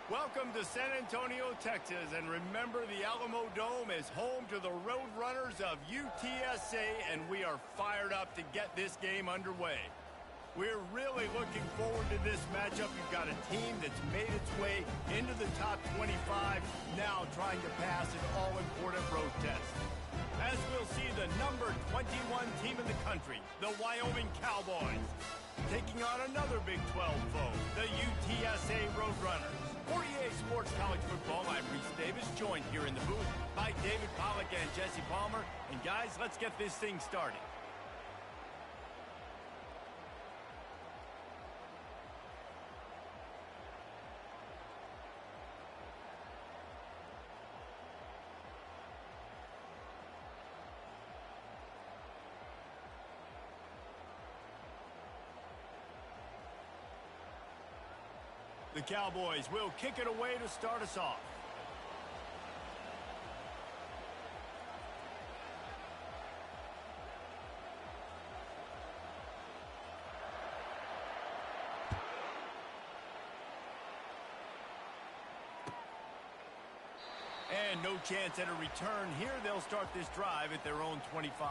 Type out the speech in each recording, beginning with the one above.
Welcome to San Antonio, Texas, and remember the Alamo Dome is home to the Roadrunners of UTSA, and we are fired up to get this game underway. We're really looking forward to this matchup. You've got a team that's made its way into the top 25, now trying to pass an all-important road test. As we'll see the number 21 team in the country, the Wyoming Cowboys, taking on another Big 12 foe, the UTSA Roadrunners. For EA Sports College Football, I'm Reese Davis, joined here in the booth by David Pollack and Jesse Palmer. And guys, let's get this thing started. The Cowboys will kick it away to start us off. And no chance at a return here. They'll start this drive at their own 25.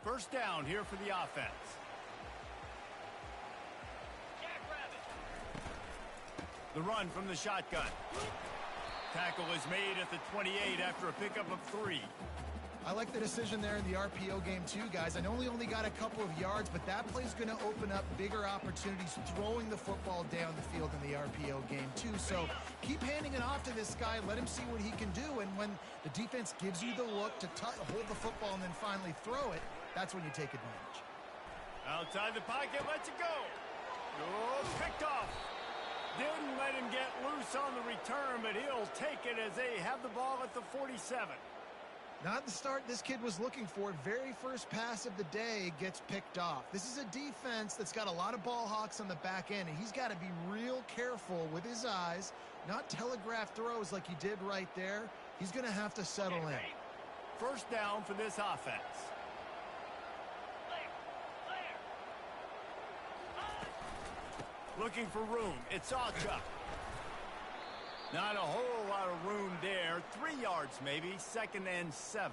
First down here for the offense. The run from the shotgun. Tackle is made at the 28 after a pickup of 3. I like the decision there in the RPO game too, guys. I know he only got a couple of yards, but that play's going to open up bigger opportunities throwing the football down the field in the RPO game too. So keep handing it off to this guy. Let him see what he can do. And when the defense gives you the look to hold the football and then finally throw it, that's when you take advantage. Outside the pocket, lets it go. Oh, picked off. Didn't let him get loose on the return, but he'll take it as they have the ball at the 47. Not the start this kid was looking for. Very first pass of the day gets picked off. This is a defense that's got a lot of ball hawks on the back end, and he's got to be real careful with his eyes, not telegraph throws like he did right there. He's going to have to settle in. First down for this offense. Looking for room. It's Chuck. Not a whole lot of room there. 3 yards maybe. 2nd and 7.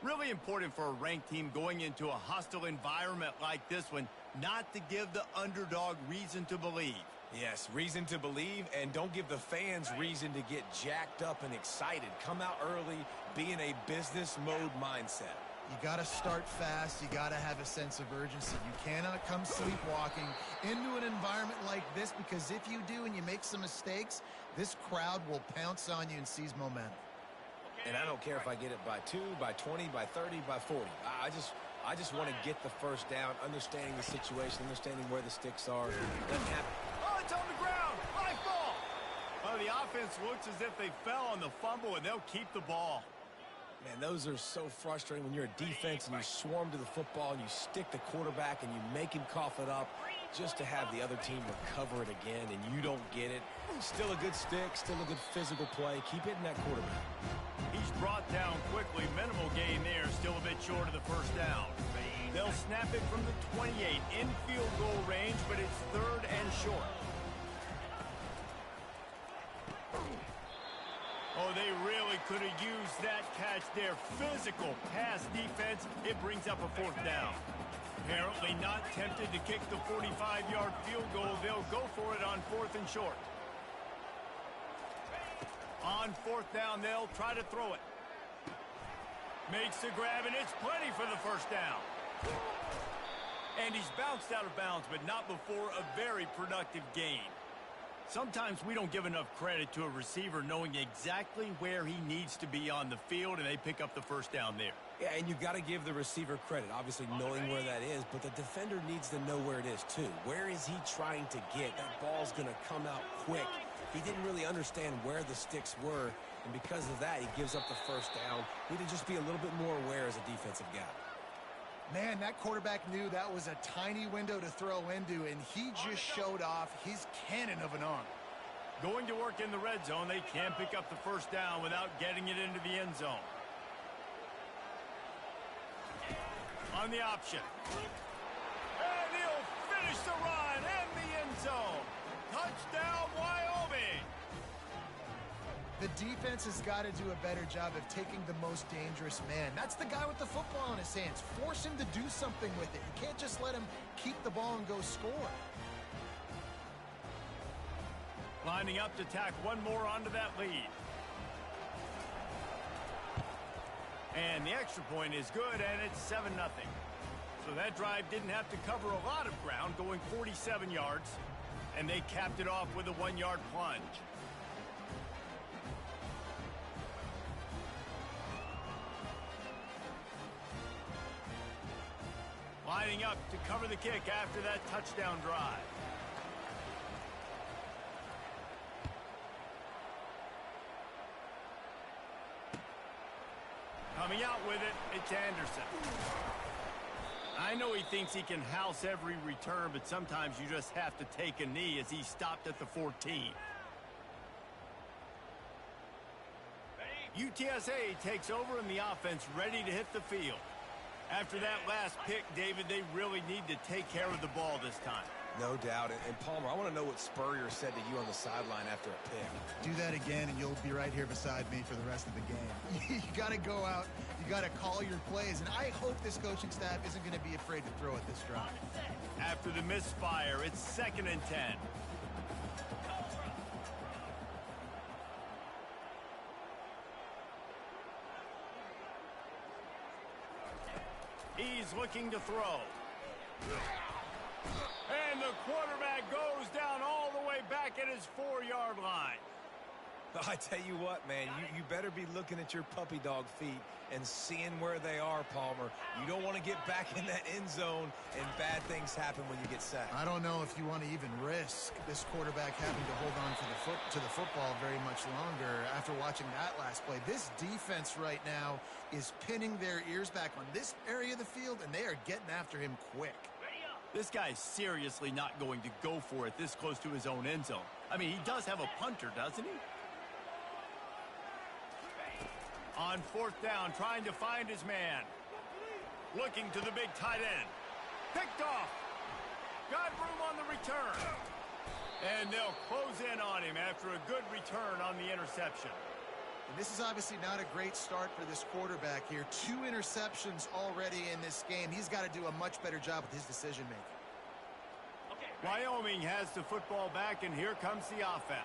Really important for a ranked team going into a hostile environment like this one not to give the underdog reason to believe. Yes, reason to believe, and don't give the fans reason to get jacked up and excited. Come out early, be in a business mode mindset. You got to start fast. You got to have a sense of urgency. You cannot come sleepwalking into an environment like this, because if you do and you make some mistakes, this crowd will pounce on you and seize momentum. And I don't care if I get it by 2, by 20, by 30, by 40. I just want to get the first down, understanding the situation, understanding where the sticks are. Doesn't happen. Oh, it's on the ground. High ball. Oh, the offense looks as if they fell on the fumble, and they'll keep the ball. Man, those are so frustrating when you're a defense and you swarm to the football and you stick the quarterback and you make him cough it up just to have the other team recover it again and you don't get it. Still a good stick, still a good physical play. Keep hitting that quarterback. He's brought down quickly. Minimal gain there, still a bit short of the first down. They'll snap it from the 28 in field goal range, but it's 3rd and short. Oh, they really could have used that catch there. Physical pass defense. It brings up a 4th down. Apparently not tempted to kick the 45-yard field goal. They'll go for it on 4th and short. On 4th down, they'll try to throw it. Makes the grab, and it's plenty for the first down. And he's bounced out of bounds, but not before a very productive gain. Sometimes we don't give enough credit to a receiver knowing exactly where he needs to be on the field, and they pick up the first down there. Yeah, and you've got to give the receiver credit, obviously knowing where that is, but the defender needs to know where it is too. Where is he trying to get? That ball's going to come out quick. He didn't really understand where the sticks were, and because of that, he gives up the first down. We need to just be a little bit more aware as a defensive guy. Man, that quarterback knew that was a tiny window to throw into, and he just showed off his cannon of an arm. Going to work in the red zone, they can pick up the first down without getting it into the end zone. On the option. And he'll finish the run in the end zone. Touchdown, Wyoming. The defense has got to do a better job of taking the most dangerous man. That's the guy with the football in his hands. Force him to do something with it. You can't just let him keep the ball and go score. Lining up to tack one more onto that lead. And the extra point is good, and it's 7-0. So that drive didn't have to cover a lot of ground, going 47 yards. And they capped it off with a 1-yard plunge. Lining up to cover the kick after that touchdown drive. Coming out with it, it's Anderson. I know he thinks he can house every return, but sometimes you just have to take a knee as he stopped at the 14. UTSA takes over in the offense, ready to hit the field. After that last pick, David, they really need to take care of the ball this time. No doubt. And Palmer, I want to know what Spurrier said to you on the sideline after a pick. Do that again, and you'll be right here beside me for the rest of the game. You got to go out. You got to call your plays. And I hope this coaching staff isn't going to be afraid to throw at this drive. After the misfire, it's 2nd and 10. He's looking to throw. And the quarterback goes down all the way back at his 4-yard line. I tell you what, man, you better be looking at your puppy dog feet and seeing where they are, Palmer. You don't want to get back in that end zone and bad things happen when you get sacked. I don't know if you want to even risk this quarterback having to hold on to the football very much longer after watching that last play. This defense right now is pinning their ears back on this area of the field, and they are getting after him quick. This guy's seriously not going to go for it this close to his own end zone. I mean, he does have a punter, doesn't he? On 4th down, trying to find his man. Looking to the big tight end. Picked off. Got room on the return. And they'll close in on him after a good return on the interception. And this is obviously not a great start for this quarterback here. 2 interceptions already in this game. He's got to do a much better job with his decision-making. Wyoming has the football back, and here comes the offense.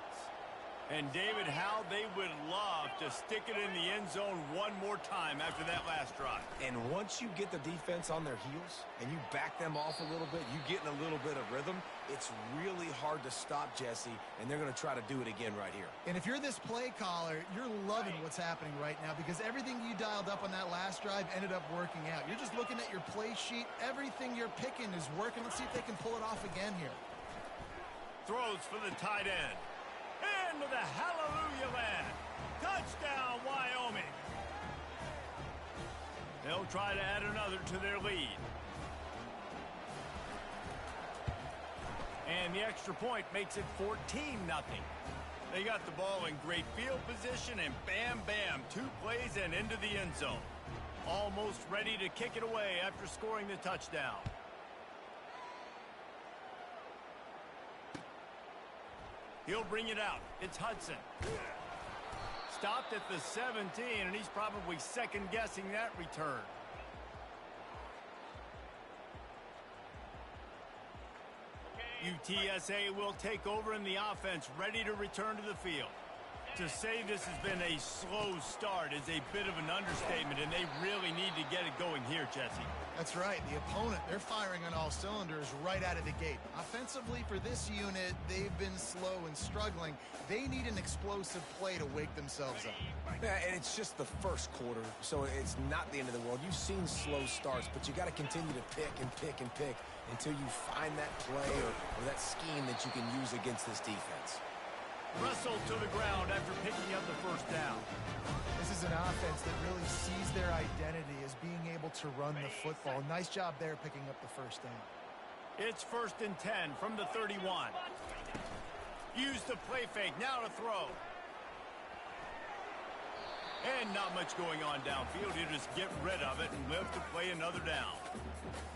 And David, how they would love to stick it in the end zone one more time after that last drive. And once you get the defense on their heels and you back them off a little bit, you get in a little bit of rhythm, it's really hard to stop, Jesse, and they're going to try to do it again right here. And if you're this play caller, you're loving what's happening right now because everything you dialed up on that last drive ended up working out. You're just looking at your play sheet. Everything you're picking is working. Let's see if they can pull it off again here. Throws for the tight end. Into the hallelujah land. Touchdown, Wyoming. They'll try to add another to their lead. And the extra point makes it 14-0. They got the ball in great field position, and bam, bam, 2 plays and into the end zone. Almost ready to kick it away after scoring the touchdown. He'll bring it out. It's Hudson. Stopped at the 17, and he's probably second-guessing that return. UTSA will take over in the offense, ready to return to the field. To say this has been a slow start is a bit of an understatement, and they really need to get it going here, Jesse. That's right. The opponent, they're firing on all cylinders right out of the gate. Offensively, for this unit, they've been slow and struggling. They need an explosive play to wake themselves up. Yeah, and it's just the first quarter, so it's not the end of the world. You've seen slow starts, but you got to continue to pick and pick and pick until you find that play or that scheme that you can use against this defense. Wrestled to the ground after picking up the first down. This is an offense that really sees their identity as being able to run the football. Nice job there picking up the first down. It's 1st and 10 from the 31. Use the play fake. Now to throw. And not much going on downfield. He'll just get rid of it and live to play another down.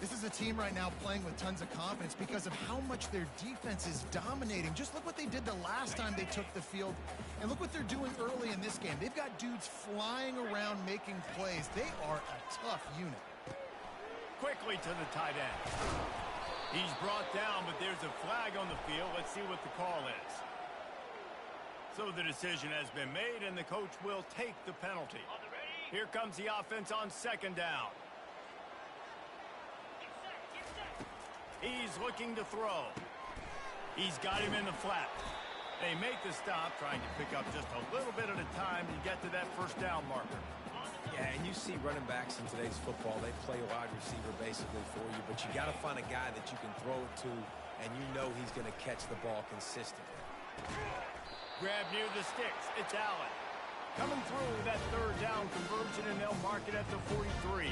This is a team right now playing with tons of confidence because of how much their defense is dominating. Just look what they did the last time they took the field, and look what they're doing early in this game. They've got dudes flying around making plays. They are a tough unit. Quickly to the tight end. He's brought down, but there's a flag on the field. Let's see what the call is. So the decision has been made, and the coach will take the penalty. Here comes the offense on second down. He's looking to throw. He's got him in the flat. They make the stop, trying to pick up just a little bit at a time to get to that first down marker. Yeah, and you see running backs in today's football, they play a wide receiver basically for you, but you got to find a guy that you can throw it to, and you know he's going to catch the ball consistently. Grab near the sticks. It's Allen. Coming through that third down conversion, and they'll mark it at the 43.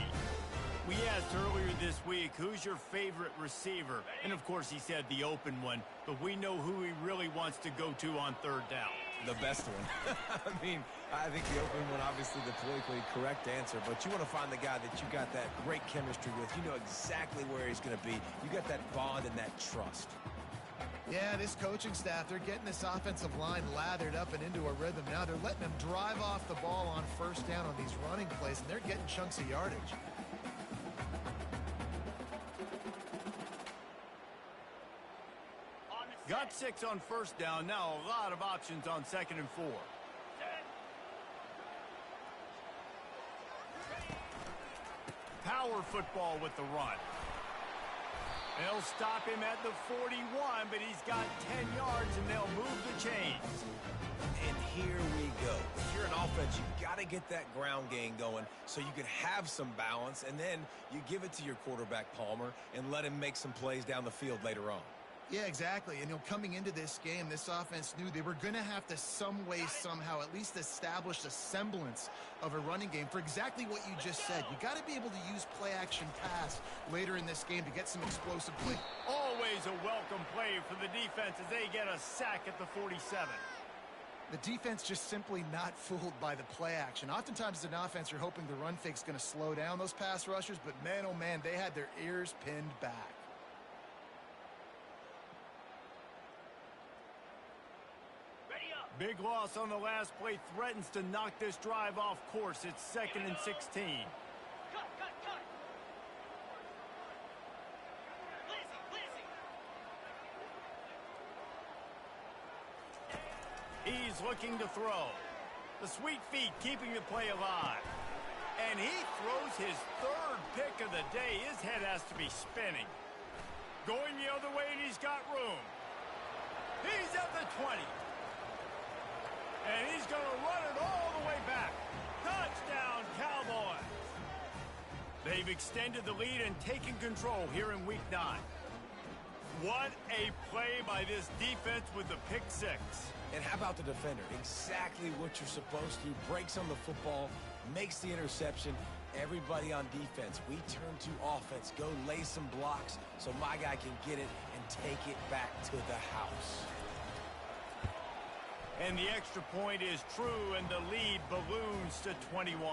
We asked earlier this week, who's your favorite receiver? And, of course, he said the open one, but we know who he really wants to go to on third down. The best one. I mean, I think the open one, obviously the politically correct answer, but you want to find the guy that you got that great chemistry with. You know exactly where he's going to be. You got that bond and that trust. Yeah, this coaching staff, they're getting this offensive line lathered up and into a rhythm now. They're letting them drive off the ball on first down on these running plays, and they're getting chunks of yardage. Got 6 on first down. Now a lot of options on 2nd and 4. Power football with the run. They'll stop him at the 41, but he's got 10 yards, and they'll move the chains. And here we go. If you're an offense, you got to get that ground game going so you can have some balance, and then you give it to your quarterback, Palmer, and let him make some plays down the field later on. Yeah, exactly. And, coming into this game, this offense knew they were going to have to some way, somehow, at least establish a semblance of a running game for exactly what you just said. You got to be able to use play-action pass later in this game to get some explosive play. Always a welcome play for the defense as they get a sack at the 47. The defense just simply not fooled by the play action. Oftentimes as an offense, you're hoping the run fake's going to slow down those pass rushers, but man, oh man, they had their ears pinned back. Big loss on the last play threatens to knock this drive off course. It's 2nd and 16. Cut. He's looking to throw. The sweet feet keeping the play alive. And he throws his 3rd pick of the day. His head has to be spinning. Going the other way, and he's got room. He's at the 20. And he's going to run it all the way back. Touchdown, Cowboys. They've extended the lead and taken control here in Week 9. What a play by this defense with the pick 6. And how about the defender? Exactly what you're supposed to. Breaks on the football, makes the interception. Everybody on defense, we turn to offense. Go lay some blocks so my guy can get it and take it back to the house. And the extra point is true, and the lead balloons to 21.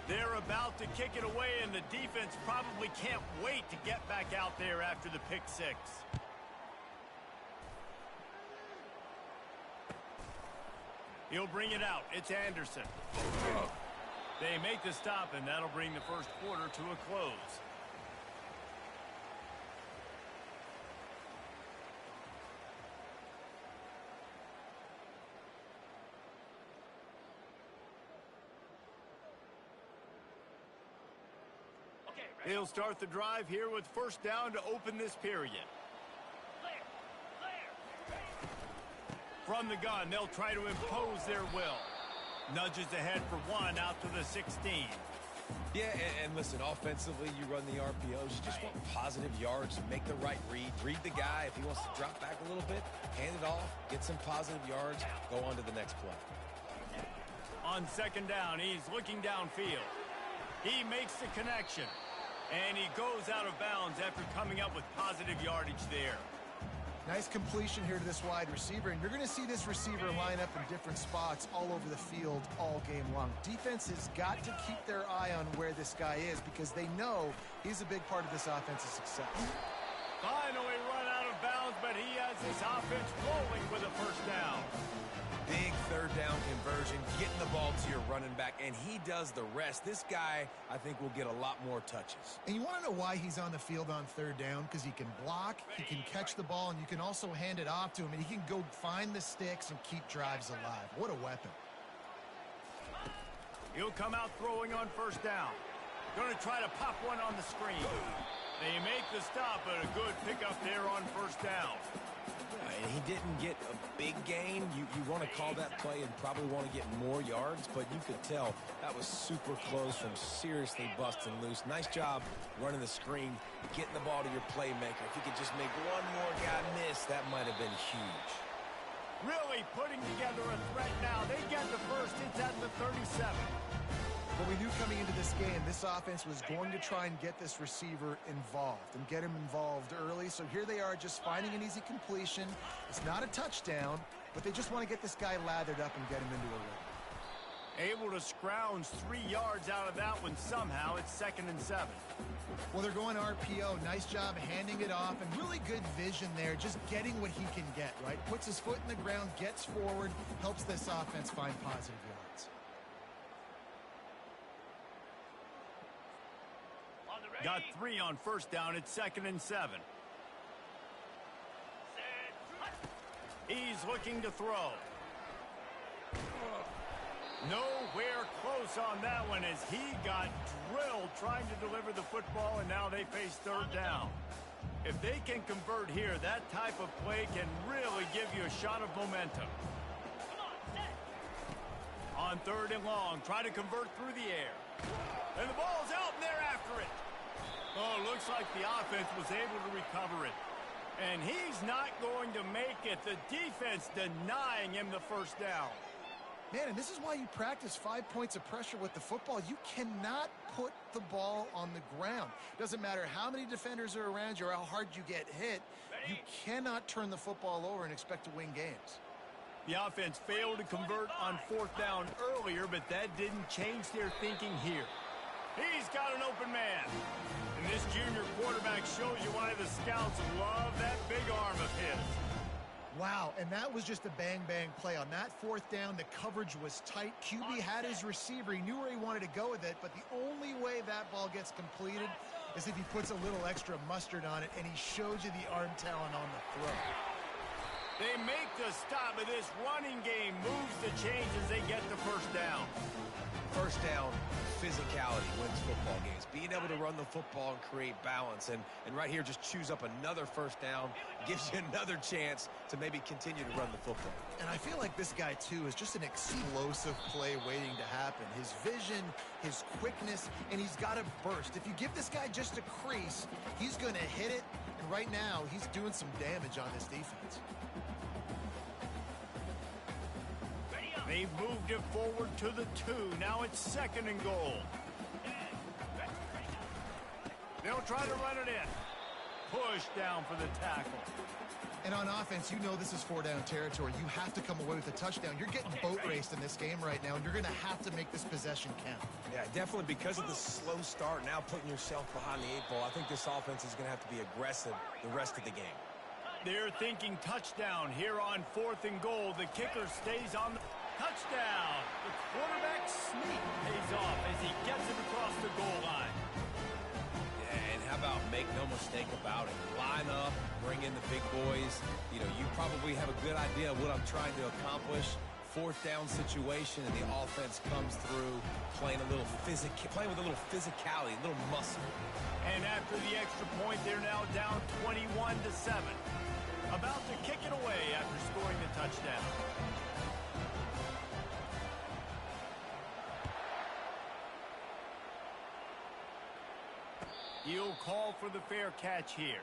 They're about to kick it away, and the defense probably can't wait to get back out there after the pick 6. He'll bring it out. It's Anderson. They make the stop, and that'll bring the first quarter to a close. They'll start the drive here with first down to open this period. From the gun, they'll try to impose their will. Nudges ahead for 1 out to the 16. Yeah, and listen, offensively, you run the RPOs. You just want positive yards, make the right read. Read the guy. If he wants to drop back a little bit, hand it off, get some positive yards, go on to the next play. On second down, he's looking downfield. He makes the connection. And he goes out of bounds after coming up with positive yardage there. Nice completion here to this wide receiver, and you're going to see this receiver line up in different spots all over the field all game long. Defense has got to keep their eye on where this guy is because they know he's a big part of this offense's success. Finally run out of bounds, but he has his offense rolling with a first down. Big third down conversion, getting the ball to your running back, and he does the rest. This guy, I think, will get a lot more touches. And you want to know why he's on the field on third down? Because he can block, he can catch the ball, and you can also hand it off to him, and he can go find the sticks and keep drives alive. What a weapon. He'll come out throwing on first down. Going to try to pop one on the screen. They make the stop, but a good pickup there on first down. And he didn't get a big gain. You want to call that play and probably want to get more yards, but you could tell that was super close from seriously busting loose. Nice job running the screen, getting the ball to your playmaker. If you could just make one more guy miss, that might have been huge. Really putting together a threat now. They get the first. It's at the 37. Well, we knew coming into this game, this offense was going to try and get this receiver involved and get him involved early. So here they are just finding an easy completion. It's not a touchdown, but they just want to get this guy lathered up and get him into a rhythm. Able to scrounge 3 yards out of that one somehow. It's 2nd and 7. Well, they're going RPO. Nice job handing it off, and really good vision there, just getting what he can get, right? Puts his foot in the ground, gets forward, helps this offense find positive yards. Got 3 on first down. It's 2nd and 7. He's looking to throw. Nowhere close on that one as he got drilled trying to deliver the football, and now they face third down. If they can convert here, that type of play can really give you a shot of momentum. On 3rd and long, try to convert through the air. And the ball's out, and they're after it. Oh, looks like the offense was able to recover it. And he's not going to make it. The defense denying him the first down. Man, and this is why you practice 5 points of pressure with the football. You cannot put the ball on the ground. Doesn't matter how many defenders are around you or how hard you get hit. You cannot turn the football over and expect to win games. The offense failed to convert on 4th down earlier, but that didn't change their thinking here. He's got an open man. And this junior quarterback shows you why the scouts love that big arm of his. Wow, and that was just a bang-bang play. On that 4th down, the coverage was tight. QB had his receiver. He knew where he wanted to go with it, but the only way that ball gets completed is if he puts a little extra mustard on it, and he shows you the arm talent on the throw. They make the stop, but this running game moves the chains as they get the first down. First down, physicality wins football games. Being able to run the football and create balance. And right here, just choose up another first down. Gives you another chance to maybe continue to run the football. And I feel like this guy, too, is just an explosive play waiting to happen. His vision, his quickness, and he's got a burst. If you give this guy just a crease, he's going to hit it. And right now, he's doing some damage on this defense. They've moved it forward to the 2. Now it's 2nd and goal. They'll try to run it in. Push down for the tackle. And on offense, you know this is 4-down territory. You have to come away with a touchdown. You're getting boat raced in this game right now, and you're going to have to make this possession count. Yeah, definitely because of the slow start, now putting yourself behind the 8 ball, I think this offense is going to have to be aggressive the rest of the game. They're thinking touchdown here on 4th and goal. The kicker stays on the touchdown. The quarterback sneak pays off as he gets it across the goal line. Yeah, and how about make no mistake about it? Line up, bring in the big boys. You know, you probably have a good idea of what I'm trying to accomplish. 4th down situation, and the offense comes through playing with a little physicality, a little muscle. And after the extra point, they're now down 21-7. About to kick it away after scoring the touchdown. He'll call for the fair catch here.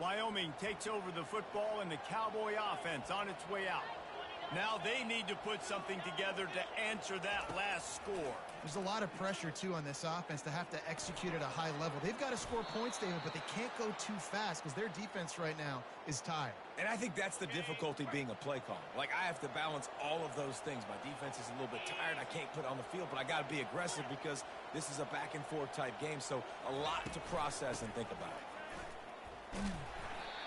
Wyoming takes over the football, and the Cowboy offense on its way out. Now they need to put something together to answer that last score. There's a lot of pressure, too, on this offense to have to execute at a high level. They've got to score points, David, but they can't go too fast because their defense right now is tired. And I think that's the difficulty being a play caller. Like, I have to balance all of those things. My defense is a little bit tired. I can't put it on the field, but I got to be aggressive because this is a back-and-forth type game, so a lot to process and think about.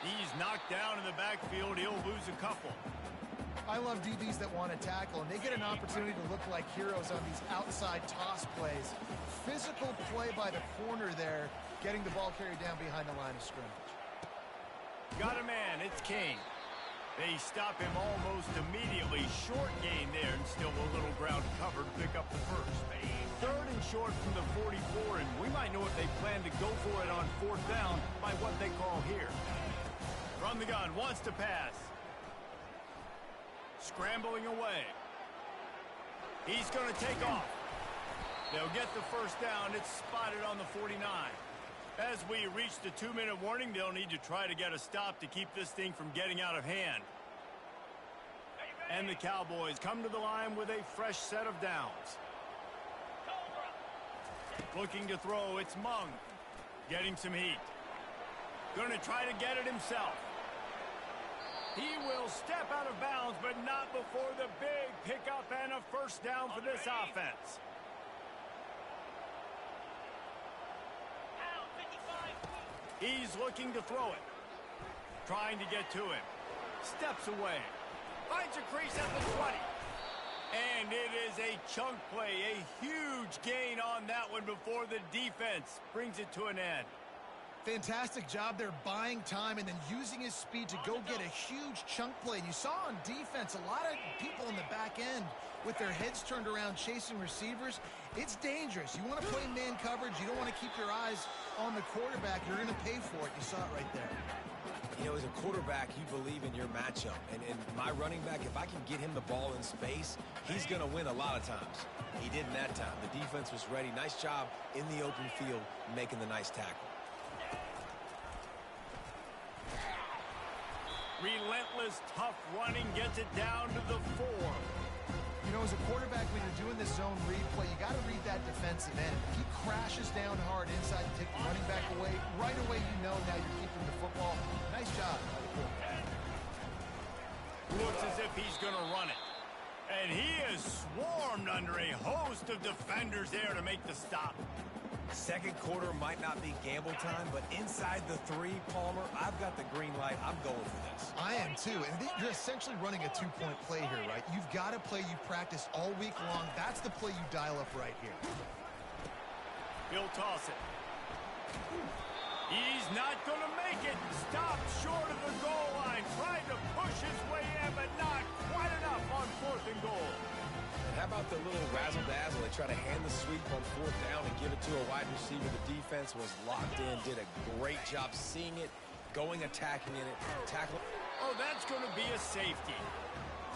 He's knocked down in the backfield. He'll lose a couple. I love DBs that want to tackle, and they get an opportunity to look like heroes on these outside toss plays. Physical play by the corner there, getting the ball carried down behind the line of scrimmage. Got a man, it's King. They stop him almost immediately. Short gain there, and still a little ground covered to pick up the first. Third and short from the 44, and we might know if they plan to go for it on fourth down by what they call here. From the gun, wants to pass. Scrambling away. He's going to take off. They'll get the first down. It's spotted on the 49. As we reach the 2-minute warning, they'll need to try to get a stop to keep this thing from getting out of hand. And the Cowboys come to the line with a fresh set of downs. Looking to throw, it's Mung. Getting some heat. Going to try to get it himself. He will step out of bounds, but not before the big pickup and a first down for this offense. He's looking to throw it. Trying to get to him. Steps away. Finds a crease at the 20. And it is a chunk play. A huge gain on that one before the defense brings it to an end. Fantastic job there buying time and then using his speed to go get a huge chunk play. And you saw on defense a lot of people in the back end with their heads turned around chasing receivers. It's dangerous. You want to play man coverage. You don't want to keep your eyes on the quarterback. You're going to pay for it. You saw it right there. You know, as a quarterback, you believe in your matchup. And my running back, if I can get him the ball in space, he's going to win a lot of times. He didn't that time. The defense was ready. Nice job in the open field making the nice tackle. Relentless, tough running gets it down to the 4. You know, as a quarterback, when you're doing this zone read play, you got to read that defensive end. If he crashes down hard inside to take the running back away, right away you know now you're keeping the football. Nice job. Looks as if he's going to run it. And he is swarmed under a host of defenders there to make the stop. Second quarter might not be gamble time, but inside the 3, Palmer, I've got the green light. I'm going for this. I am too. And you're essentially running a 2-point play here, right? You've got a play you practice all week long. That's the play you dial up right here. He'll toss it. He's not going to make it. Stopped short of the goal line. Tried to push his way in, but not quite enough on 4th and goal. How about the little razzle-dazzle? They try to hand the sweep on 4th down and give it to a wide receiver. The defense was locked in, did a great job seeing it, going, attacking in it, tackle. Oh, that's going to be a safety.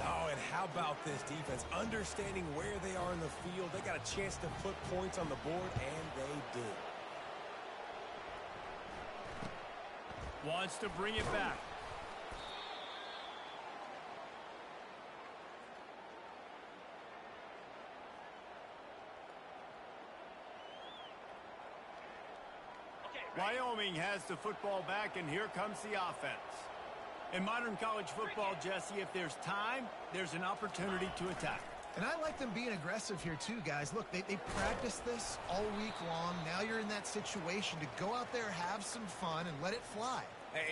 Oh, and how about this defense? Understanding where they are in the field. They got a chance to put points on the board, and they did. Wants to bring it back. Wyoming has the football back, and here comes the offense. In modern college football, Jesse, if there's time, there's an opportunity to attack. And I like them being aggressive here too, guys. Look, they practiced this all week long. Now you're in that situation to go out there, have some fun, and let it fly.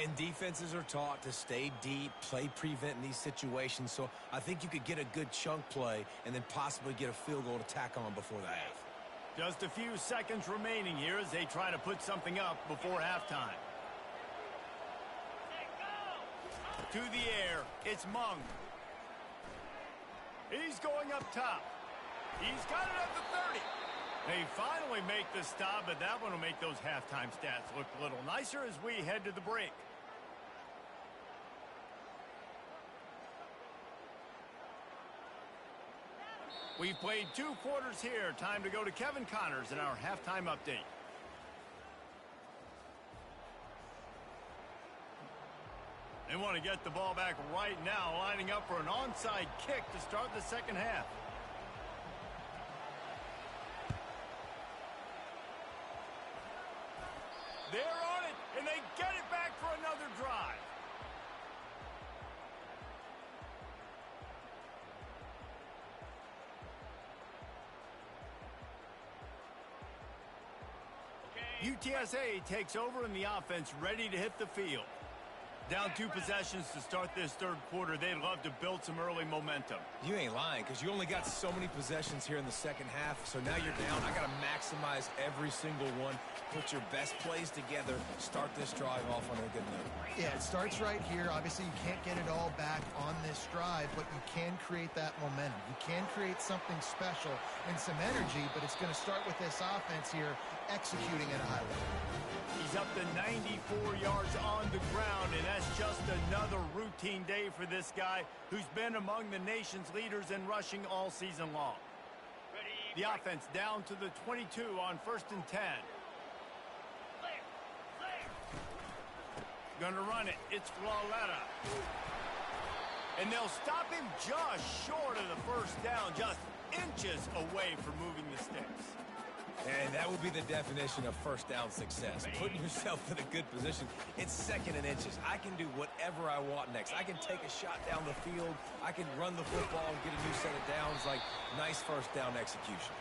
And defenses are taught to stay deep, play prevent in these situations. So I think you could get a good chunk play and then possibly get a field goal to tack on before the half. Just a few seconds remaining here as they try to put something up before halftime. To the air, it's Mung. He's going up top. He's got it at the 30. They finally make the stop, but that one will make those halftime stats look a little nicer as we head to the break. We've played 2 quarters here. Time to go to Kevin Connors in our halftime update. They want to get the ball back right now, lining up for an onside kick to start the second half. They're on it, and they get it back for another drive. UTSA takes over in the offense, ready to hit the field. Down 2 possessions to start this third quarter. They'd love to build some early momentum. You ain't lying, because you only got so many possessions here in the second half, so now you're down. I got to maximize every single one, put your best plays together, start this drive off on a good note. Yeah, it starts right here. Obviously, you can't get it all back on this drive, but you can create that momentum. You can create something special and some energy, but it's going to start with this offense here executing at a high level. He's up to 94 yards on the ground, and that's just another routine day for this guy who's been among the nation's leaders in rushing all season long. The offense down to the 22 on 1st and 10. Gonna run it. It's Flawletta. And they'll stop him just short of the first down, just inches away from moving the sticks. And that would be the definition of first down success. Putting yourself in a good position. It's 2nd and inches. I can do whatever I want next. I can take a shot down the field. I can run the football and get a new set of downs. Like, nice first down execution.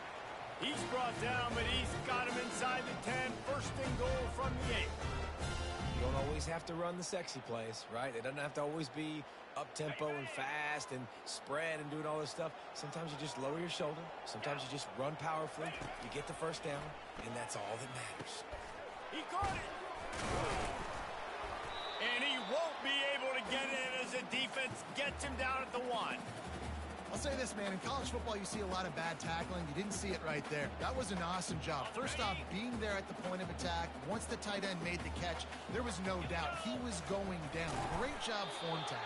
He's brought down, but he's got him inside the 10. 1st and goal from the 8. You don't always have to run the sexy plays, right? It doesn't have to always be up-tempo and fast and spread and doing all this stuff. Sometimes you just lower your shoulder. Sometimes you just run powerfully. You get the first down, and that's all that matters. He caught it! And he won't be able to get it as the defense gets him down at the 1. I'll say this, man. In college football, you see a lot of bad tackling. You didn't see it right there. That was an awesome job. First off, being there at the point of attack. Once the tight end made the catch, there was no doubt he was going down. Great job form tackle.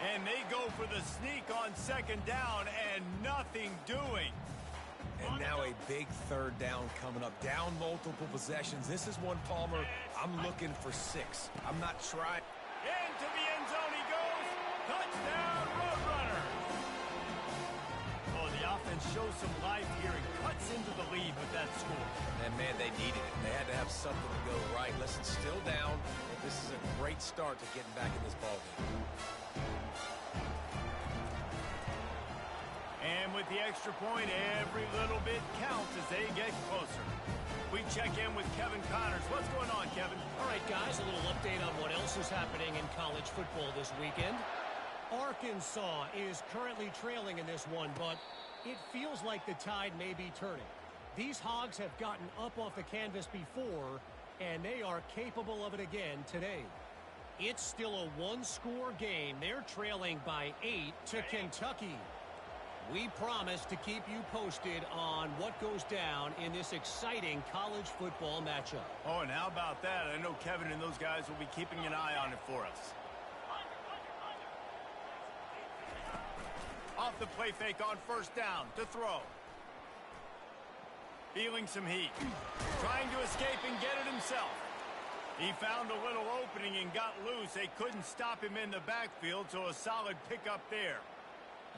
And they go for the sneak on 2nd down and nothing doing. And now a big 3rd down coming up. Down multiple possessions. This is one, Palmer, I'm looking for 6. I'm not trying. Into the end zone he goes. Touchdown, Roadrunner. Oh, the offense shows some life here and cuts into the lead with that score. And, man, they needed it. They had to have something to go right. Listen, still down, but this is a great start to getting back in this ballgame. And with the extra point, every little bit counts as they get closer. We check in with Kevin Connors. What's going on, Kevin? All right, guys, a little update on what else is happening in college football this weekend. Arkansas is currently trailing in this one, but it feels like the tide may be turning. These Hogs have gotten up off the canvas before, and they are capable of it again today. It's still a one-score game. They're trailing by 8 to Kentucky. We promise to keep you posted on what goes down in this exciting college football matchup. Oh, and how about that? I know Kevin and those guys will be keeping an eye on it for us. Off the play fake on 1st down to throw. Feeling some heat. Trying to escape and get it himself. He found a little opening and got loose. They couldn't stop him in the backfield, so a solid pickup there.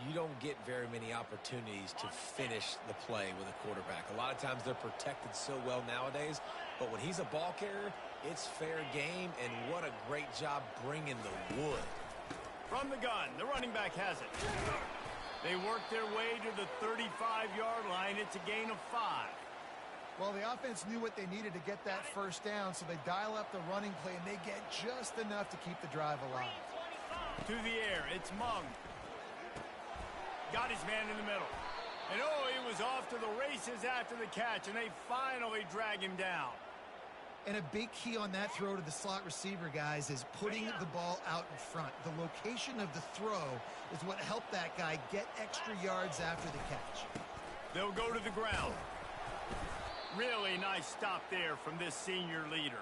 You don't get very many opportunities to finish the play with a quarterback. A lot of times they're protected so well nowadays, but when he's a ball carrier, it's fair game, and what a great job bringing the wood. From the gun, the running back has it. They work their way to the 35-yard line. It's a gain of 5. Well, the offense knew what they needed to get that first down, so they dial up the running play, and they get just enough to keep the drive alive. To the air, it's Mung. Got his man in the middle. And oh, he was off to the races after the catch, and they finally drag him down. And a big key on that throw to the slot receiver, guys, is putting the ball out in front. The location of the throw is what helped that guy get extra yards after the catch. They'll go to the ground. Really nice stop there from this senior leader.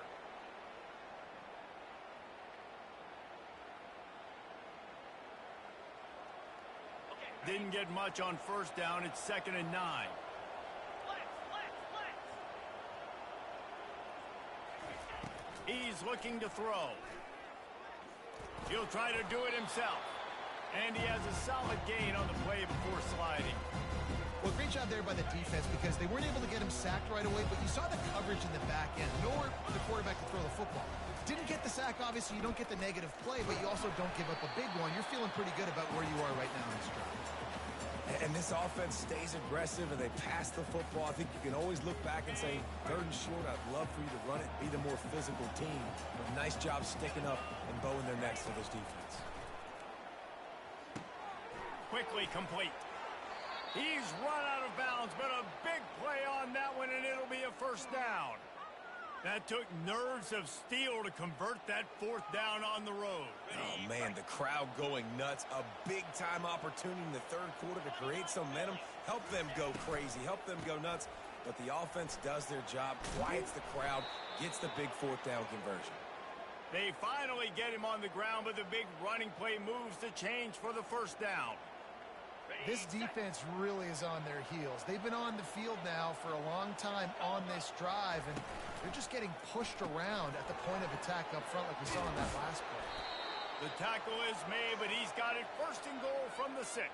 Didn't get much on 1st down. It's 2nd and 9. He's looking to throw. He'll try to do it himself. And he has a solid gain on the play before sliding. Well, great job there by the defense because they weren't able to get him sacked right away, but you saw the coverage in the back end. Nowhere for the quarterback to throw the football. Didn't get the sack, obviously. You don't get the negative play, but you also don't give up a big one. You're feeling pretty good about where you are right now in this drive. And this offense stays aggressive, and they pass the football. I think you can always look back and say, 3rd and short, I'd love for you to run it, be the more physical team. But nice job sticking up and bowing their necks to this defense. Quickly complete. He's run out of bounds, but a big play on that one, and it'll be a first down. That took nerves of steel to convert that 4th down on the road. Oh, man, the crowd going nuts. A big-time opportunity in the 3rd quarter to create some momentum, help them go crazy, help them go nuts. But the offense does their job, quiets the crowd, gets the big 4th down conversion. They finally get him on the ground, but the big running play moves the change for the first down. This defense really is on their heels. They've been on the field now for a long time on this drive, and they're just getting pushed around at the point of attack up front like we saw in that last play. The tackle is made, but he's got it 1st and goal from the 6.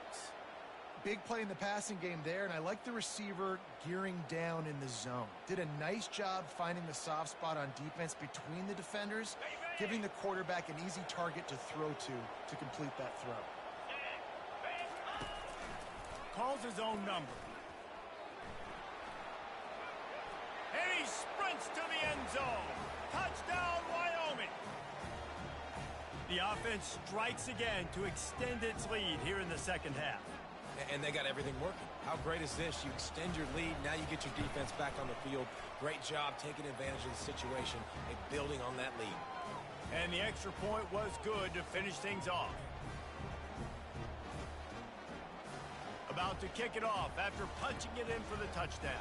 Big play in the passing game there, and I like the receiver gearing down in the zone. Did a nice job finding the soft spot on defense between the defenders, giving the quarterback an easy target to throw to complete that throw. Calls his own number. And he sprints to the end zone. Touchdown, Wyoming. The offense strikes again to extend its lead here in the 2nd half. And they got everything working. How great is this? You extend your lead, now you get your defense back on the field. Great job taking advantage of the situation and building on that lead. And the extra point was good to finish things off. About to kick it off after punching it in for the touchdown.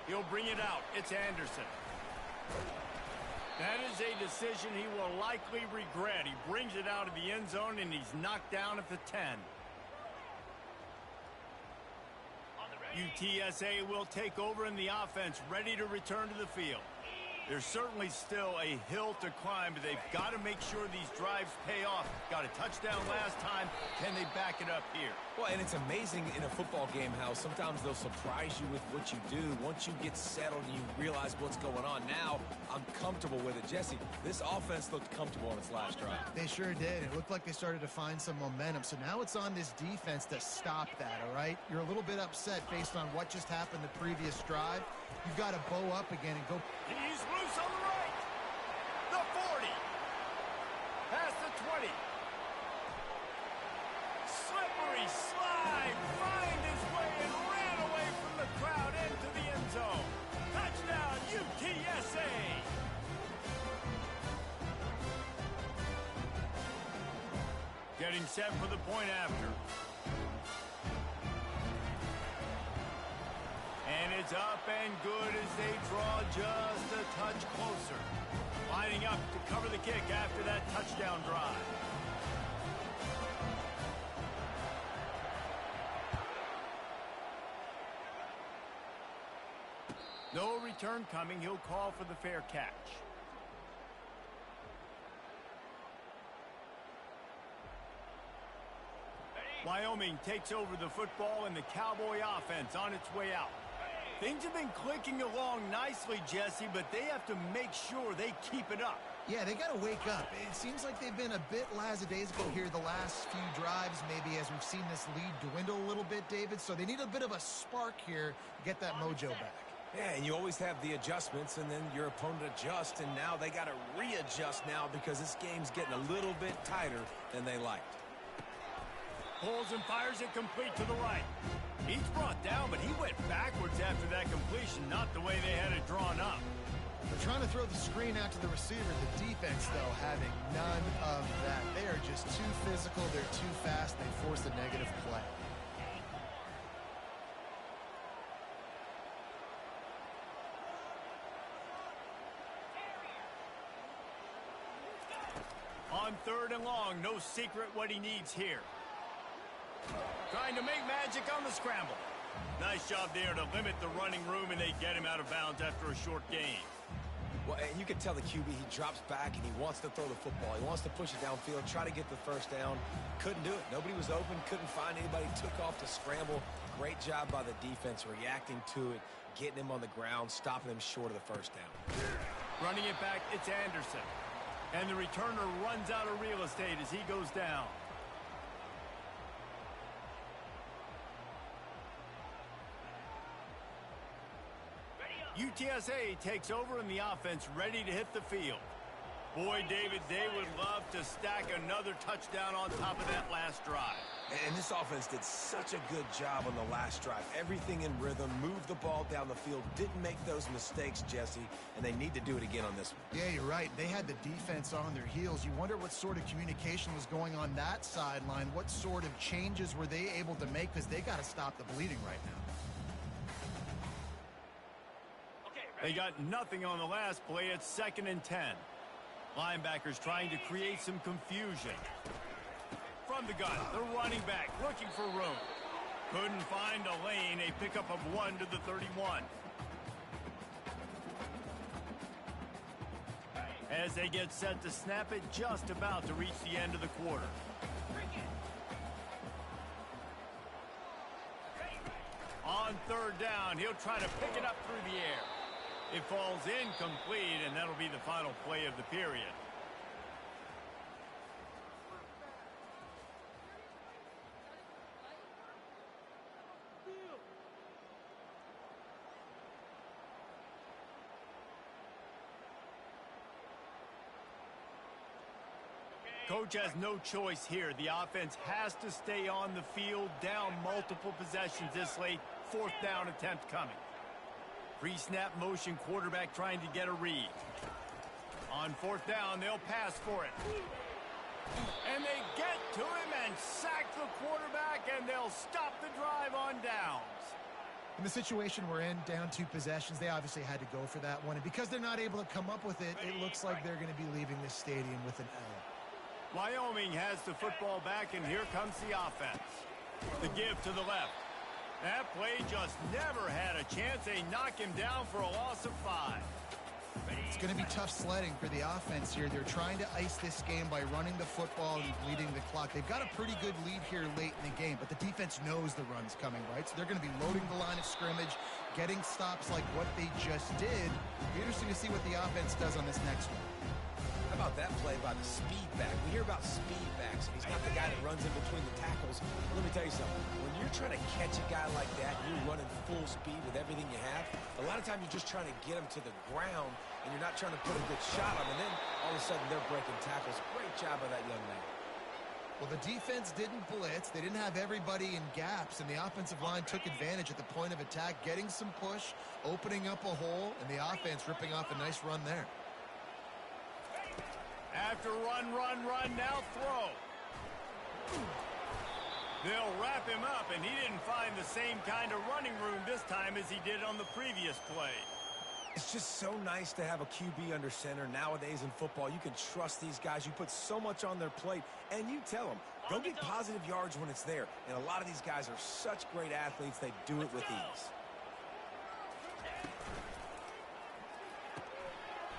He'll bring it out. It's Anderson. That is a decision he will likely regret. He brings it out of the end zone, and he's knocked down at the 10. UTSA will take over in the offense, ready to return to the field. There's certainly still a hill to climb, but they've got to make sure these drives pay off. Got a touchdown last time. Can they back it up here? Well, and it's amazing in a football game how sometimes they'll surprise you with what you do. Once you get settled and you realize what's going on, now I'm comfortable with it. Jesse, this offense looked comfortable on its last drive. They sure did. It looked like they started to find some momentum. So now it's on this defense to stop that, all right? You're a little bit upset based on what just happened the previous drive. You've got to bow up again and go. He's loose on the right. The 40. Past the 20. Slippery slide. Find his way and ran away from the crowd into the end zone. Touchdown, UTSA. Getting set for the point after. And it's up and good as they draw just a touch closer. Lining up to cover the kick after that touchdown drive. No return coming. He'll call for the fair catch. Wyoming takes over the football and the Cowboy offense on its way out. Things have been clicking along nicely, Jesse, but they have to make sure they keep it up. Yeah, they got to wake up. It seems like they've been a bit lackadaisical here the last few drives, maybe, as we've seen this lead dwindle a little bit, David. So they need a bit of a spark here to get that mojo back. Yeah, and you always have the adjustments, and then your opponent adjusts, and now they got to readjust now because this game's getting a little bit tighter than they liked. Pulls and fires it complete to the right. He's brought down, but he went backwards after that completion, not the way they had it drawn up. They're trying to throw the screen out to the receiver. The defense, though, having none of that. They are just too physical. They're too fast. They force a negative play. On 3rd and long, no secret what he needs here. Trying to make magic on the scramble. Nice job there to limit the running room, and they get him out of bounds after a short gain. Well, and you can tell the QB, he drops back and he wants to throw the football. He wants to push it downfield, try to get the first down. Couldn't do it. Nobody was open, couldn't find anybody, took off to scramble. Great job by the defense reacting to it, getting him on the ground, stopping him short of the first down. Running it back, it's Anderson. And the returner runs out of real estate as he goes down. UTSA takes over and the offense ready to hit the field. Boy, David, they would love to stack another touchdown on top of that last drive. And this offense did such a good job on the last drive. Everything in rhythm, moved the ball down the field, didn't make those mistakes, Jesse, and they need to do it again on this one. Yeah, you're right. They had the defense on their heels. You wonder what sort of communication was going on that sideline. What sort of changes were they able to make, because they got to stop the bleeding right now. They got nothing on the last play. It's 2nd and 10. Linebackers trying to create some confusion. From the gun, the running back looking for room. Couldn't find a lane. A pickup of 1 to the 31. As they get set to snap it, just about to reach the end of the quarter. On 3rd down, he'll try to pick it up through the air. It falls incomplete, and that'll be the final play of the period. Coach has no choice here. The offense has to stay on the field, down multiple possessions this late. 4th down attempt coming. Pre-snap motion, quarterback trying to get a read. On 4th down, they'll pass for it. And they get to him and sack the quarterback, and they'll stop the drive on downs. In the situation we're in, down 2 possessions, they obviously had to go for that one. And because they're not able to come up with it, it looks like they're going to be leaving this stadium with an L. Wyoming has the football back, and here comes the offense. The give to the left. That play just never had a chance. They knock him down for a loss of 5. It's going to be tough sledding for the offense here. They're trying to ice this game by running the football and bleeding the clock. They've got a pretty good lead here late in the game, but the defense knows the run's coming, right? So they're going to be loading the line of scrimmage, getting stops like what they just did. It'll be interesting to see what the offense does on this next one. How about that play by the speed back? We hear about speed backs, and he's not the guy that runs in between the tackles. Let me tell you something. When you're trying to catch a guy like that, you're running full speed with everything you have, a lot of times you're just trying to get him to the ground, and you're not trying to put a good shot on him, and then all of a sudden they're breaking tackles. Great job by that young man. Well, the defense didn't blitz. They didn't have everybody in gaps, and the offensive line took advantage at the point of attack, getting some push, opening up a hole, and the offense ripping off a nice run there. After run, now throw. They'll wrap him up, and he didn't find the same kind of running room this time as he did on the previous play. It's just so nice to have a QB under center nowadays in football. You can trust these guys. You put so much on their plate, and you tell them, go get positive yards when it's there. And a lot of these guys are such great athletes, they do it with ease.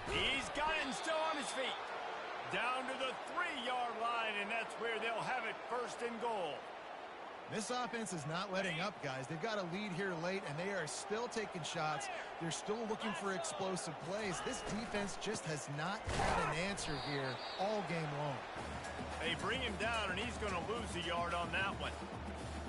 He's got it and still on his feet. Down to the 3-yard line, and that's where they'll have it 1st and goal. This offense is not letting up, guys. They've got a lead here late, and they are still taking shots. They're still looking for explosive plays. This defense just has not had an answer here all game long. They bring him down, and he's going to lose a yard on that one.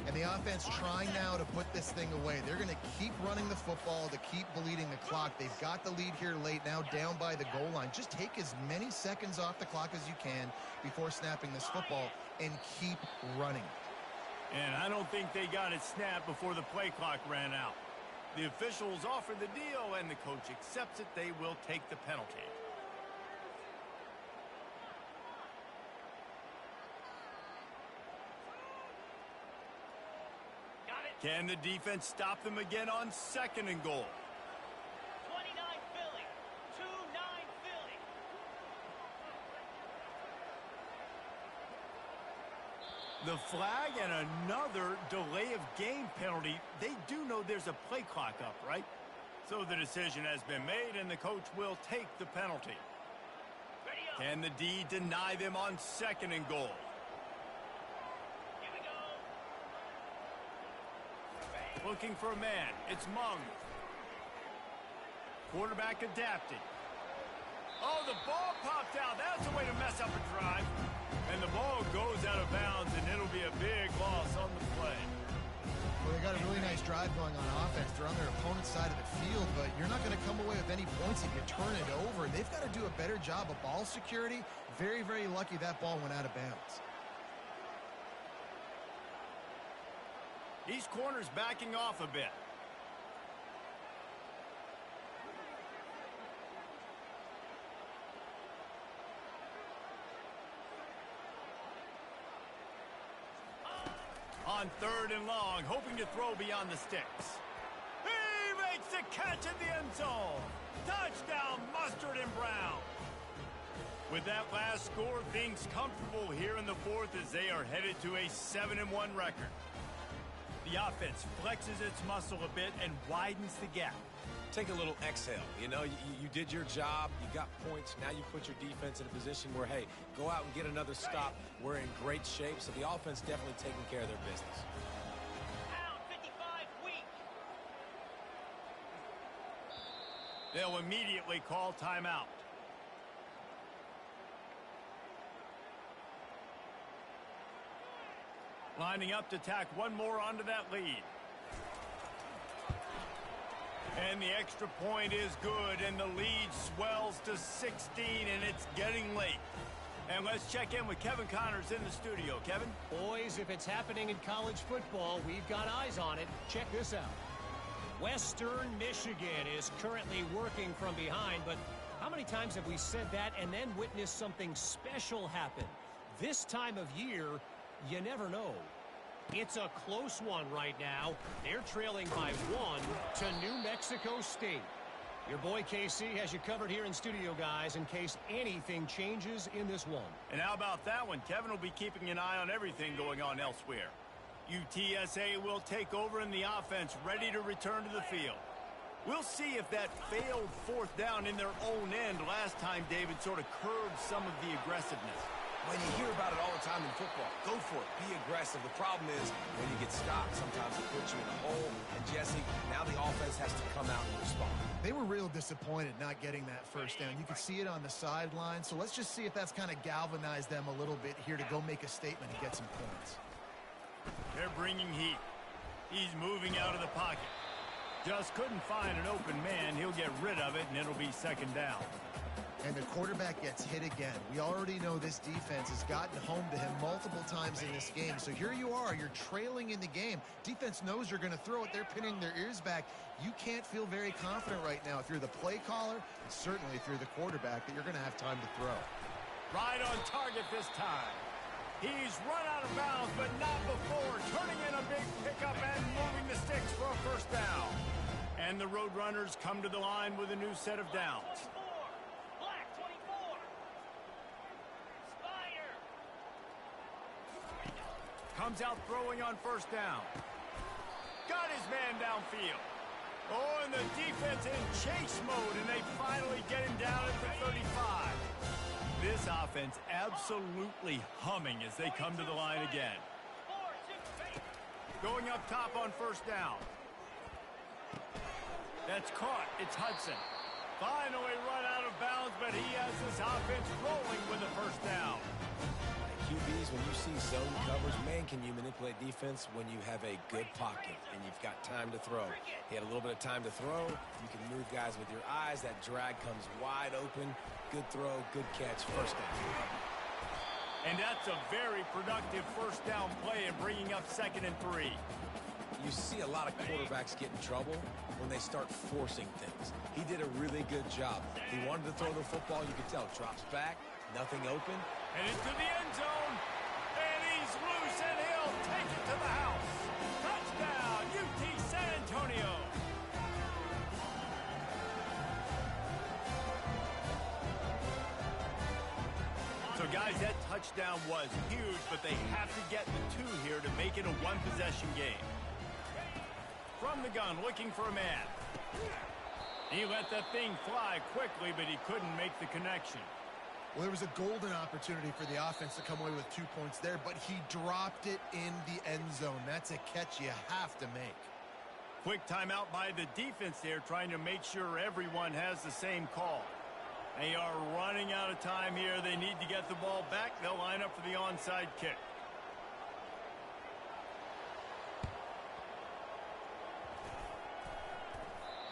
And the offense trying now to put this thing away. They're going to keep running the football to keep bleeding the clock. They've got the lead here late, now down by the goal line. Just take as many seconds off the clock as you can before snapping this football and keep running. And I don't think they got it snapped before the play clock ran out. The officials offer the deal, and the coach accepts it. They will take the penalty. Can the defense stop them again on 2nd and goal? 29 Philly. 2-9 Philly. The flag and another delay of game penalty. They do know there's a play clock up, right? So the decision has been made, and the coach will take the penalty. Can the D deny them on 2nd and goal? Here we go. Looking for a man. It's Mung. Quarterback adapting. Oh, the ball popped out. That's a way to mess up a drive. And the ball goes out of bounds, and it'll be a big loss on the play. Well, they got a really nice drive going on offense. They're on their opponent's side of the field, but you're not going to come away with any points if you turn it over. They've got to do a better job of ball security. Very, very lucky that ball went out of bounds. These corners backing off a bit. On 3rd and long, hoping to throw beyond the sticks. He makes the catch in the end zone. Touchdown, Mustard and Brown. With that last score, things comfortable here in the 4th as they are headed to a 7-1 record. The offense flexes its muscle a bit and widens the gap. Take a little exhale. You know, you did your job. You got points. Now you put your defense in a position where, hey, go out and get another stop. We're in great shape, so the offense definitely taking care of their business. Pound 55 weak. They'll immediately call timeout. Lining up to tack one more onto that lead. And the extra point is good, and the lead swells to 16, and it's getting late. And let's check in with Kevin Connors in the studio. Kevin? Boys, if it's happening in college football, we've got eyes on it. Check this out. Western Michigan is currently working from behind, but how many times have we said that and then witnessed something special happen? This time of year, you never know. It's a close one right now. They're trailing by 1 to New Mexico State. Your boy KC has you covered here in studio, guys, in case anything changes in this one. And how about that one? Kevin will be keeping an eye on everything going on elsewhere. UTSA will take over in the offense, ready to return to the field. We'll see if that failed 4th down in their own end last time, David, sort of curbed some of the aggressiveness. When you hear about it all the time in football, go for it. Be aggressive. The problem is when you get stopped, sometimes it puts you in a hole. And, Jesse, now the offense has to come out and respond. They were real disappointed not getting that 1st down. You could see it on the sideline. So let's just see if that's kind of galvanized them a little bit here to go make a statement and get some points. They're bringing heat. He's moving out of the pocket. Just couldn't find an open man. He'll get rid of it, and it'll be 2nd down. And the quarterback gets hit again. We already know this defense has gotten home to him multiple times in this game. So here you are. You're trailing in the game. Defense knows you're going to throw it. They're pinning their ears back. You can't feel very confident right now if you're the play caller, and certainly if you're the quarterback, that you're going to have time to throw. Right on target this time. He's run out of bounds, but not before. Turning in a big pickup and moving the sticks for a 1st down. And the Roadrunners come to the line with a new set of downs. Black 24. Spire. Comes out throwing on 1st down. Got his man downfield. Oh, and the defense in chase mode, and they finally get him down at the 35. This offense absolutely humming as they come to the line again. Going up top on 1st down. That's caught. It's Hudson. Finally run out of bounds, but he has this offense rolling with the 1st down. QBs, when you see zone covers, man, can you manipulate defense when you have a good pocket and you've got time to throw. He had a little bit of time to throw. You can move guys with your eyes. That drag comes wide open. Good throw, good catch, 1st down. And that's a very productive 1st down play and bringing up 2nd and 3. You see a lot of quarterbacks get in trouble when they start forcing things. He did a really good job. He wanted to throw the football. You could tell. Drops back, nothing open. And into the end zone. And he's loose, and he'll take it to the house. Touchdown, UT San Antonio. So, guys, that touchdown was huge, but they have to get the two here to make it a one-possession game. From the gun, looking for a man. He let that thing fly quickly, but he couldn't make the connection. Well, there was a golden opportunity for the offense to come away with 2 points there, but he dropped it in the end zone. That's a catch you have to make. Quick timeout by the defense there, trying to make sure everyone has the same call. They are running out of time here. They need to get the ball back. They'll line up for the onside kick.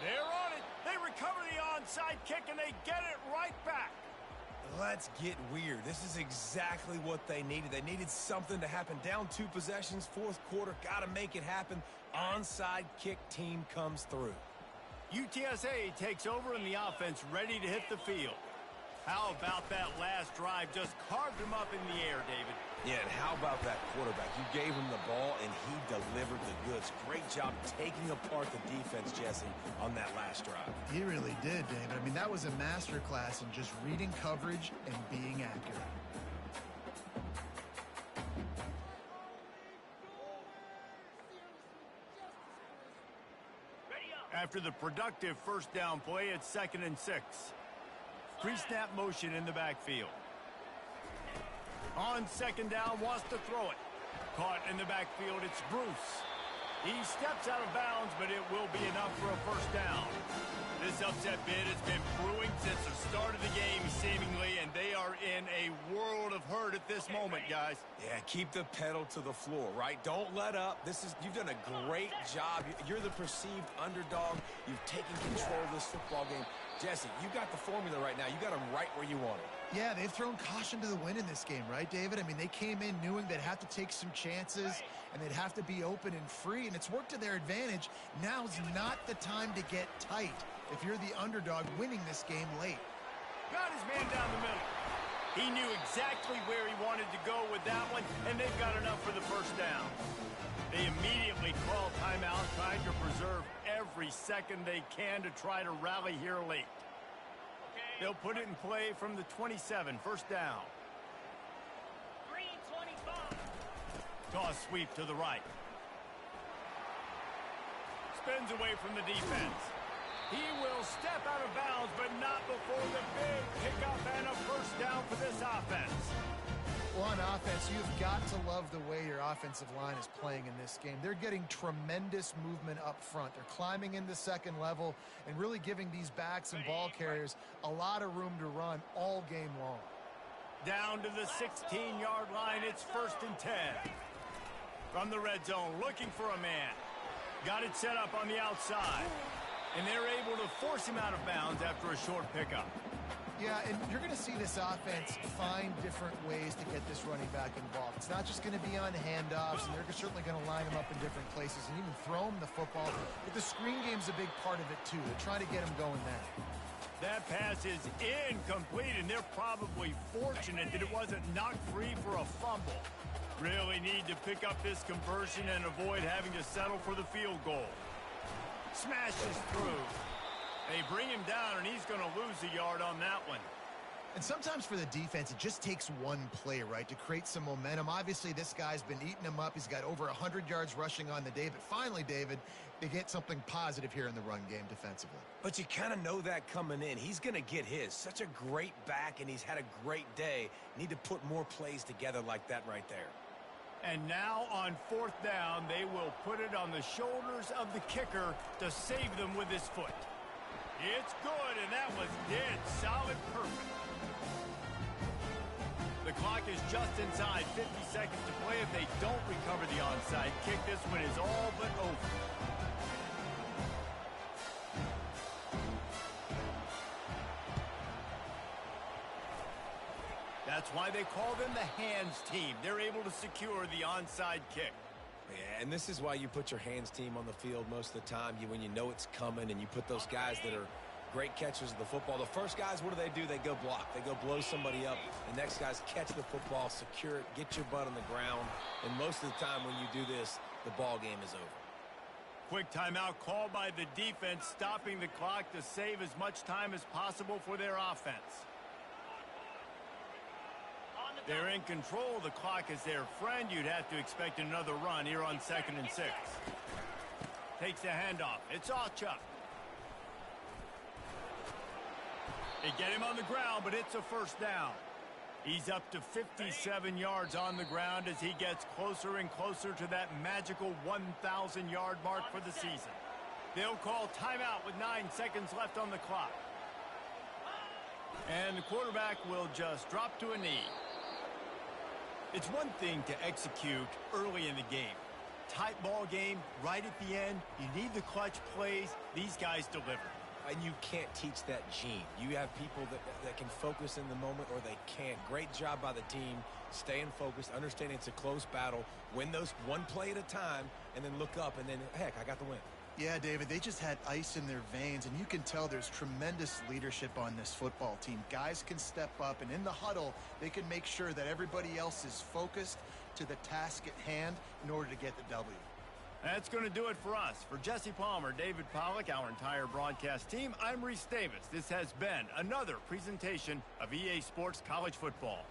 They're on it. They recover the onside kick, and they get it right back. Let's get weird. This is exactly what they needed. They needed something to happen. Down 2 possessions, fourth quarter. Got to make it happen. Onside kick team comes through. UTSA takes over in the offense, ready to hit the field. How about that last drive? Just carved him up in the air, David. Yeah, and how about that quarterback? You gave him the ball, and he delivered the goods. Great job taking apart the defense, Jesse, on that last drive. He really did, David. I mean, that was a masterclass in just reading coverage and being accurate. After the productive first down play, it's 2nd and 6. Pre-snap motion in the backfield. On 2nd down, wants to throw it. Caught in the backfield, it's Bruce. He steps out of bounds, but it will be enough for a first down. This upset bid has been brewing since the start of the game, seemingly, and they are in a world of hurt at this moment, guys. Yeah, keep the pedal to the floor, right? Don't let up. You've done a great job. You're the perceived underdog. You've taken control of this football game. Jesse, you got the formula right now. You got them right where you want them. Yeah, they've thrown caution to the wind in this game, right, David? I mean, they came in knowing they'd have to take some chances and they'd have to be open and free, and it's worked to their advantage. Now's not the time to get tight if you're the underdog winning this game late. Got his man down the middle. He knew exactly where he wanted to go with that one, and they've got enough for the first down. They immediately call timeout, trying to preserve every second they can to try to rally here late. They'll put it in play from the 27, first down. 3:25. Toss sweep to the right. Spins away from the defense. He will step out of bounds, but not before the big pickup and a first down for this offense. Well, on offense, you've got to love the way your offensive line is playing in this game. They're getting tremendous movement up front. They're climbing into second level and really giving these backs and ball carriers a lot of room to run all game long. Down to the 16-yard line, it's 1st and 10. From the red zone, looking for a man. Got it set up on the outside. And they're able to force him out of bounds after a short pickup. Yeah, and you're going to see this offense find different ways to get this running back involved. It's not just going to be on handoffs, and they're certainly going to line him up in different places and even throw him the football. But the screen game's a big part of it, too. They're trying to get him going there. That pass is incomplete, and they're probably fortunate that it wasn't knocked free for a fumble. Really need to pick up this conversion and avoid having to settle for the field goal. Smashes through. They bring him down, and he's going to lose a yard on that one. And sometimes for the defense, it just takes one play, right, to create some momentum. Obviously, this guy's been eating him up. He's got over 100 yards rushing on the day. But finally, David, they get something positive here in the run game defensively. But you kind of know that coming in. He's going to get his. Such a great back, and he's had a great day. Need to put more plays together like that right there. And now on 4th down, they will put it on the shoulders of the kicker to save them with his foot. It's good, and that was dead solid perfect. The clock is just inside 50 seconds to play. If they don't recover the onside kick, this one is all but over. That's why they call them the hands team. They're able to secure the onside kick. Yeah, and this is why you put your hands team on the field most of the time. When you know it's coming, and you put those guys that are great catchers of the football. The first guys, what do? They go block. They go blow somebody up. The next guys catch the football, secure it, get your butt on the ground. And most of the time when you do this, the ball game is over. Quick timeout called by the defense, stopping the clock to save as much time as possible for their offense. They're in control. The clock is their friend. You'd have to expect another run here on 2nd and 6. Takes the handoff. It's all Chuck. They get him on the ground, but it's a first down. He's up to 57 yards on the ground as he gets closer and closer to that magical 1,000-yard mark for the season. They'll call timeout with 9 seconds left on the clock. And the quarterback will just drop to a knee. It's one thing to execute early in the game. Tight ball game, right at the end. You need the clutch plays. These guys deliver. And you can't teach that gene. You have people that can focus in the moment or they can't. Great job by the team, staying focused, understanding it's a close battle, win those one play at a time, and then look up, and then, heck, I got the win. Yeah, David, they just had ice in their veins, and you can tell there's tremendous leadership on this football team. Guys can step up, and in the huddle, they can make sure that everybody else is focused to the task at hand in order to get the W. That's going to do it for us. For Jesse Palmer, David Pollack, our entire broadcast team, I'm Reese Davis. This has been another presentation of EA Sports College Football.